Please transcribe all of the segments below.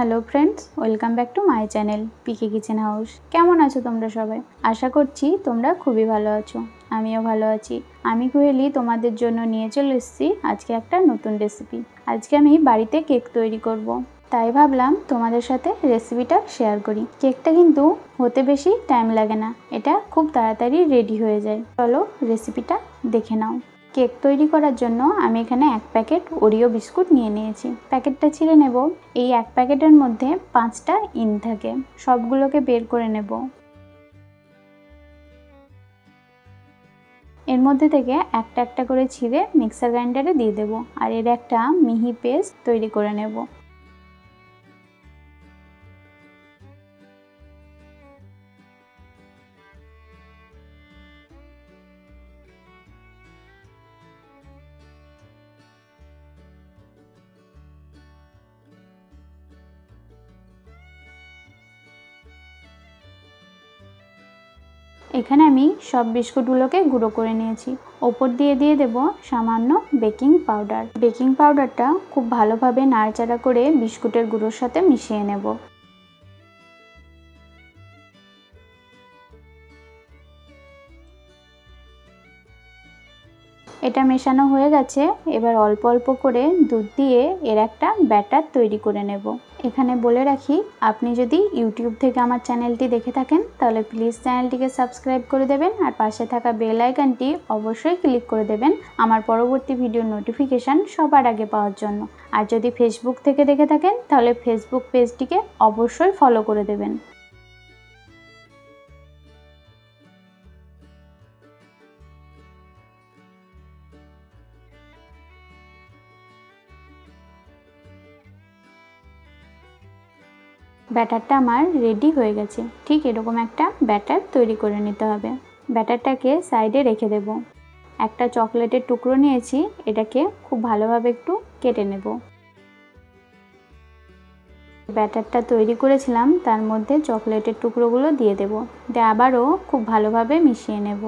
Hello friends, welcome back to my channel PK kitchen house. কেমন আছো তোমরা সবাই? আশা করছি তোমরা খুবই ভালো আছো। আমিও ভালো আছি। আমি কোহেলি তোমাদের জন্য নিয়ে চলে এসেছি আজকে একটা নতুন রেসিপি। আজকে আমি বাড়িতে কেক তৈরি করব, তাই ভাবলাম তোমাদের সাথে রেসিপিটা শেয়ার করি। কেকটা কিন্তু হতে বেশি টাইম লাগে না, এটা খুব তাড়াতাড়ি রেডি হয়ে যায়। চলো রেসিপিটা দেখে নাও। কেক তৈরি করার জন্য আমি এখানে 1 প্যাকেট ওরিও বিস্কুট নিয়ে নিয়েছি। প্যাকেটটা ছিঁড়ে নেব। এই 1 প্যাকেটের মধ্যে 5টা ইন থাকে, সবগুলোকে বের করে নেব। এর মধ্যে থেকে একটা একটা করে ছিঁড়ে মিক্সার গ্রাইন্ডারে দিয়ে দেব, আর এর একটা মিহি পেস্ট তৈরি করে নেব। এখানে আমি সব বিস্কুটগুলোকে গুঁড়ো করে নিয়েছি। ওপর দিয়ে দেব সামান্য বেকিং পাউডার। বেকিং পাউডারটা খুব ভালোভাবে নাড়াচাড়া করে বিস্কুটের গুঁড়োর সাথে মিশিয়ে নেব। এটা মেশানো হয়ে গেছে। এবার অল্প অল্প করে দুধ দিয়ে এর একটা ব্যাটার তৈরি করে নেব। এখানে বলে রাখি, আপনি যদি ইউটিউব থেকে আমার চ্যানেলটি দেখে থাকেন তাহলে প্লিজ চ্যানেলটিকে সাবস্ক্রাইব করে দেবেন, আর পাশে থাকা বেল আইকনটি অবশ্যই ক্লিক করে দেবেন আমার পরবর্তী ভিডিওর নোটিফিকেশান সবার আগে পাওয়ার জন্য। আর যদি ফেসবুক থেকে দেখে থাকেন তাহলে ফেসবুক পেজটিকে অবশ্যই ফলো করে দেবেন। ব্যাটারটা আমার রেডি হয়ে গেছে। ঠিক এরকম একটা ব্যাটার তৈরি করে নিতে হবে। ব্যাটারটাকে সাইডে রেখে দেব। একটা চকলেটের টুকরো নিয়েছি, এটাকে খুব ভালোভাবে একটু কেটে নেব। ব্যাটারটা তৈরি করেছিলাম তার মধ্যে চকলেটের টুকরোগুলো দিয়ে দেব, দিয়ে আবারও খুব ভালোভাবে মিশিয়ে নেব।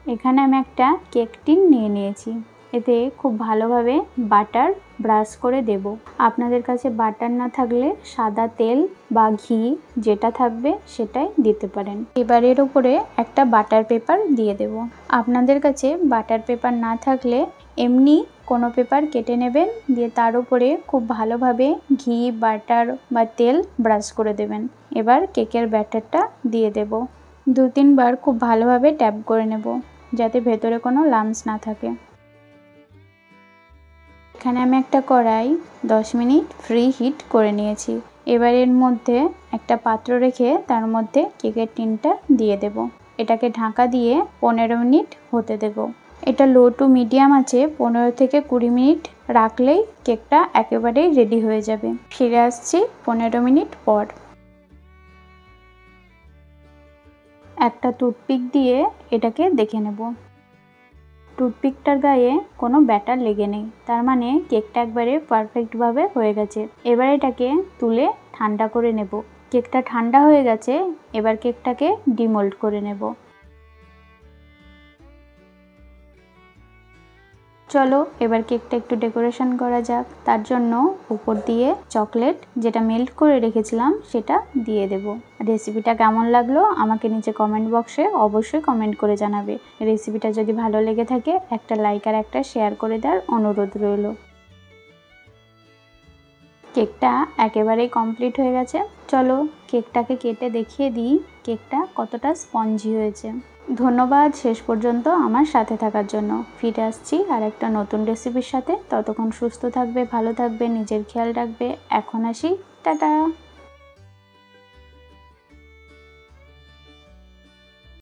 এখানে আমি একটা কেক টিন নিয়ে নিয়েছি। এতে খুব ভালোভাবে বাটার ব্রাশ করে দেব। আপনাদের কাছে বাটার না থাকলে সাদা তেল বা ঘি যেটা থাকবে সেটাই দিতে পারেন। এবার এর উপরে একটা বাটার পেপার দিয়ে দেব। আপনাদের কাছে বাটার পেপার না থাকলে এমনি কোনো পেপার কেটে নেবেন, দিয়ে তার উপরে খুব ভালোভাবে ঘি, বাটার বা তেল ব্রাশ করে দেবেন। এবার কেকের ব্যাটারটা দিয়ে দেব। 2-3 বার খুব ভালোভাবে ট্যাপ করে নেব, যাতে ভেতরে কোনো লামস না থাকে। এখানে আমি একটা কড়াই 10 মিনিট ফ্রি হিট করে নিয়েছি। এবার এর মধ্যে একটা পাত্র রেখে তার মধ্যে কেকের টিনটা দিয়ে দেব। এটাকে ঢাকা দিয়ে 15 মিনিট হতে দেব। এটা লো টু মিডিয়াম আছে 15 থেকে 20 মিনিট রাখলেই কেকটা একেবারেই রেডি হয়ে যাবে। ফিরে আসছি 15 মিনিট পর। একটা টুথপিক দিয়ে এটাকে দেখে নেব। টুথপিকটার গায়ে কোনো ব্যাটার লেগে নেই, তার মানে কেকটা একবারে পারফেক্টভাবে হয়ে গেছে। এবার এটাকে তুলে ঠান্ডা করে নেব। কেকটা ঠান্ডা হয়ে গেছে। এবার কেকটাকে ডিমোল্ড করে নেব। চলো এবার কেকটা একটু ডেকোরেশন করা যাক। তার জন্য উপর দিয়ে চকলেট যেটা মেল্ট করে রেখেছিলাম সেটা দিয়ে দেব। রেসিপিটা কেমন লাগলো আমাকে নিচে কমেন্ট বক্সে অবশ্যই কমেন্ট করে জানাবে। রেসিপিটা যদি ভালো লেগে থাকে একটা লাইক আর একটা শেয়ার করে দেওয়ার অনুরোধ রইল। কেকটা একেবারেই কমপ্লিট হয়ে গেছে। চলো কেকটাকে কেটে দেখিয়ে দিই কেকটা কতটা স্পঞ্জি হয়েছে। ধন্যবাদ শেষ পর্যন্ত আমার সাথে থাকার জন্য। ফিরে আসছি আর একটা নতুন রেসিপির সাথে। ততক্ষণ সুস্থ থাকবে, ভালো থাকবে, নিজের খেয়াল রাখবে। এখন আসি, টাটা।